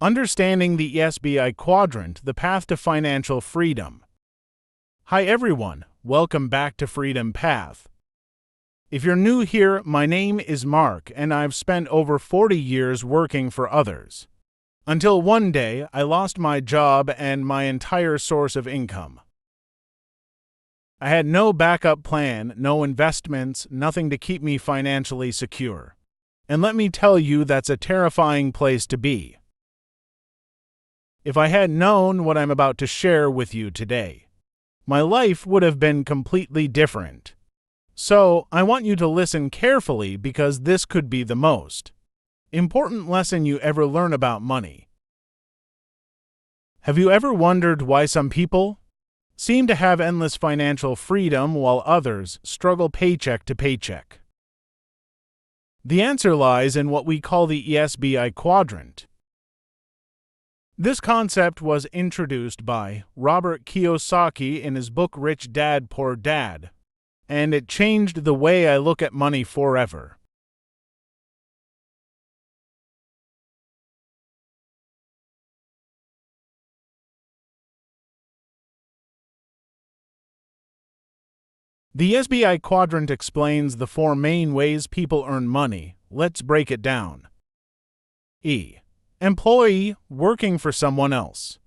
Understanding the ESBI Quadrant, the path to financial freedom. Hi everyone, welcome back to Freedom Path. If you're new here, my name is Mark and I've spent over 40 years working for others. Until one day, I lost my job and my entire source of income. I had no backup plan, no investments, nothing to keep me financially secure. And let me tell you, that's a terrifying place to be. If I had known what I'm about to share with you today, my life would have been completely different. So, I want you to listen carefully because this could be the most important lesson you ever learn about money. Have you ever wondered why some people seem to have endless financial freedom while others struggle paycheck to paycheck? The answer lies in what we call the ESBI Quadrant. This concept was introduced by Robert Kiyosaki in his book Rich Dad, Poor Dad, and it changed the way I look at money forever. The ESBI Quadrant explains the four main ways people earn money. Let's break it down. E. Employee, working for someone else.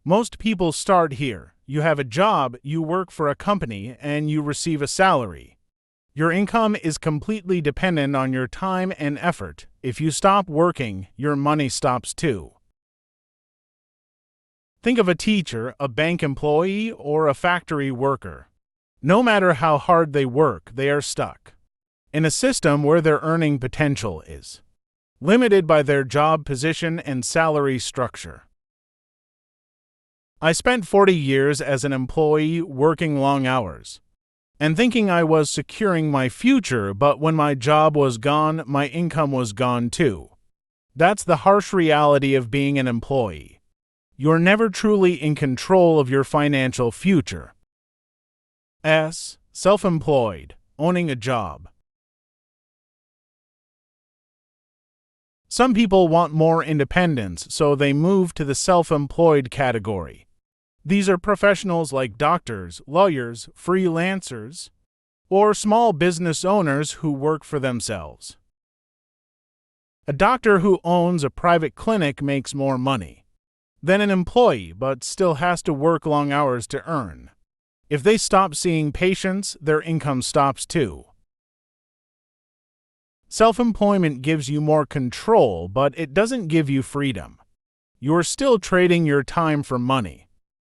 Most people start here. You have a job, you work for a company, and you receive a salary. Your income is completely dependent on your time and effort. If you stop working, your money stops too. Think of a teacher, a bank employee, or a factory worker. No matter how hard they work, they are stuck in a system where their earning potential is limited by their job position and salary structure. I spent 40 years as an employee working long hours and thinking I was securing my future, but when my job was gone, my income was gone too. That's the harsh reality of being an employee. You're never truly in control of your financial future. S. Self-employed, owning a job. Some people want more independence, so they move to the self-employed category. These are professionals like doctors, lawyers, freelancers, or small business owners who work for themselves. A doctor who owns a private clinic makes more money than an employee, but still has to work long hours to earn. If they stop seeing patients, their income stops too. Self-employment gives you more control, but it doesn't give you freedom. You're still trading your time for money.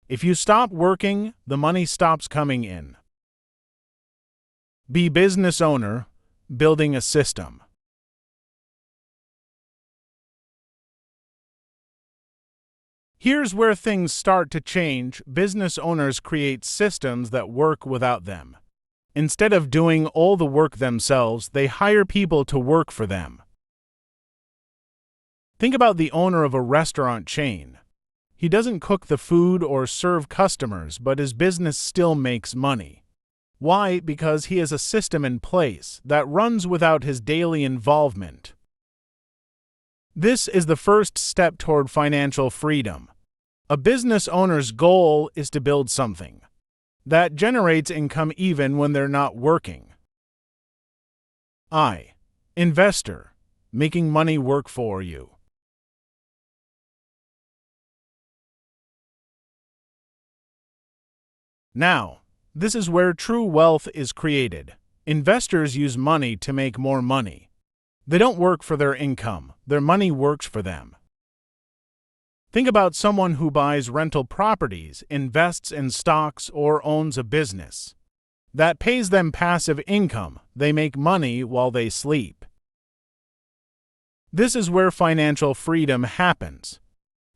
If you stop working, the money stops coming in. Be business owner, building a system. Here's where things start to change. Business owners create systems that work without them. Instead of doing all the work themselves, they hire people to work for them. Think about the owner of a restaurant chain. He doesn't cook the food or serve customers, but his business still makes money. Why? Because he has a system in place that runs without his daily involvement. This is the first step toward financial freedom. A business owner's goal is to build something that generates income even when they're not working. I. Investor, making money work for you. Now, this is where true wealth is created. Investors use money to make more money. They don't work for their income, their money works for them. Think about someone who buys rental properties, invests in stocks, or owns a business that pays them passive income. They make money while they sleep. This is where financial freedom happens.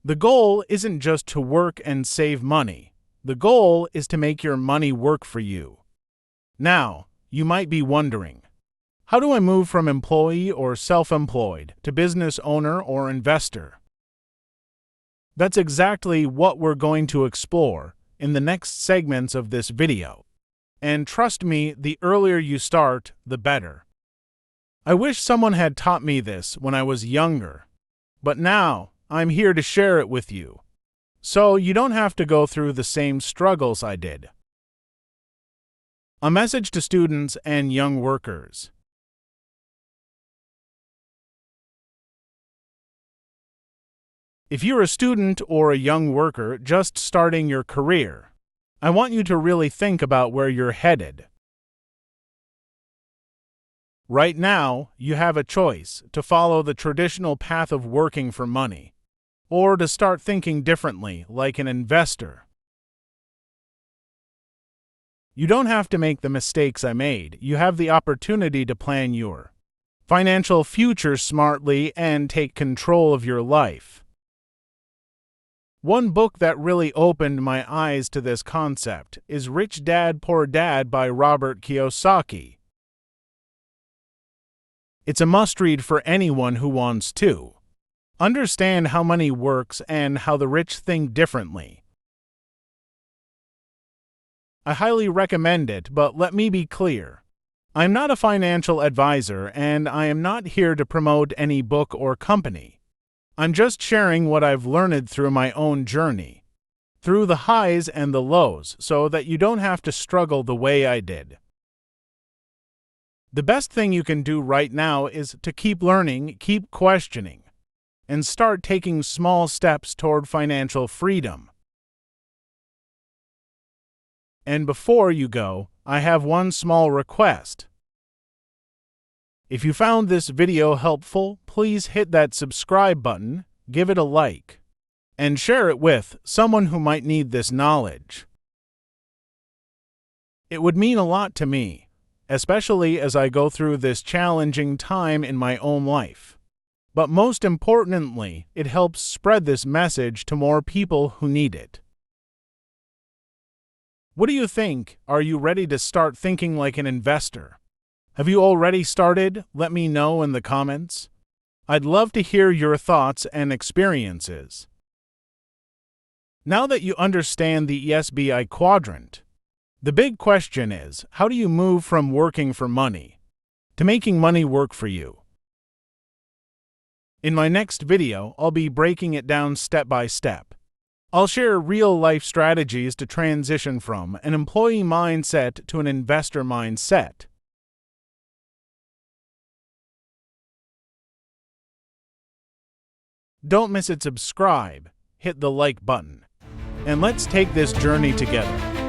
The goal isn't just to work and save money. The goal is to make your money work for you. Now, you might be wondering, how do I move from employee or self-employed to business owner or investor? That's exactly what we're going to explore in the next segments of this video. And trust me, the earlier you start, the better. I wish someone had taught me this when I was younger. But now, I'm here to share it with you, so you don't have to go through the same struggles I did. A message to students and young workers. If you're a student or a young worker just starting your career, I want you to really think about where you're headed. Right now, you have a choice to follow the traditional path of working for money, or to start thinking differently like an investor. You don't have to make the mistakes I made. You have the opportunity to plan your financial future smartly and take control of your life. One book that really opened my eyes to this concept is Rich Dad, Poor Dad by Robert Kiyosaki. It's a must-read for anyone who wants to understand how money works and how the rich think differently. I highly recommend it, but let me be clear. I'm not a financial advisor, and I am not here to promote any book or company. I'm just sharing what I've learned through my own journey, through the highs and the lows, so that you don't have to struggle the way I did. The best thing you can do right now is to keep learning, keep questioning, and start taking small steps toward financial freedom. And before you go, I have one small request. If you found this video helpful, please hit that subscribe button, give it a like, and share it with someone who might need this knowledge. It would mean a lot to me, especially as I go through this challenging time in my own life. But most importantly, it helps spread this message to more people who need it. What do you think? Are you ready to start thinking like an investor? Have you already started? Let me know in the comments. I'd love to hear your thoughts and experiences. Now that you understand the ESBI Quadrant, the big question is, how do you move from working for money to making money work for you? In my next video, I'll be breaking it down step by step. I'll share real-life strategies to transition from an employee mindset to an investor mindset. Don't miss it. Subscribe, hit the like button, and let's take this journey together.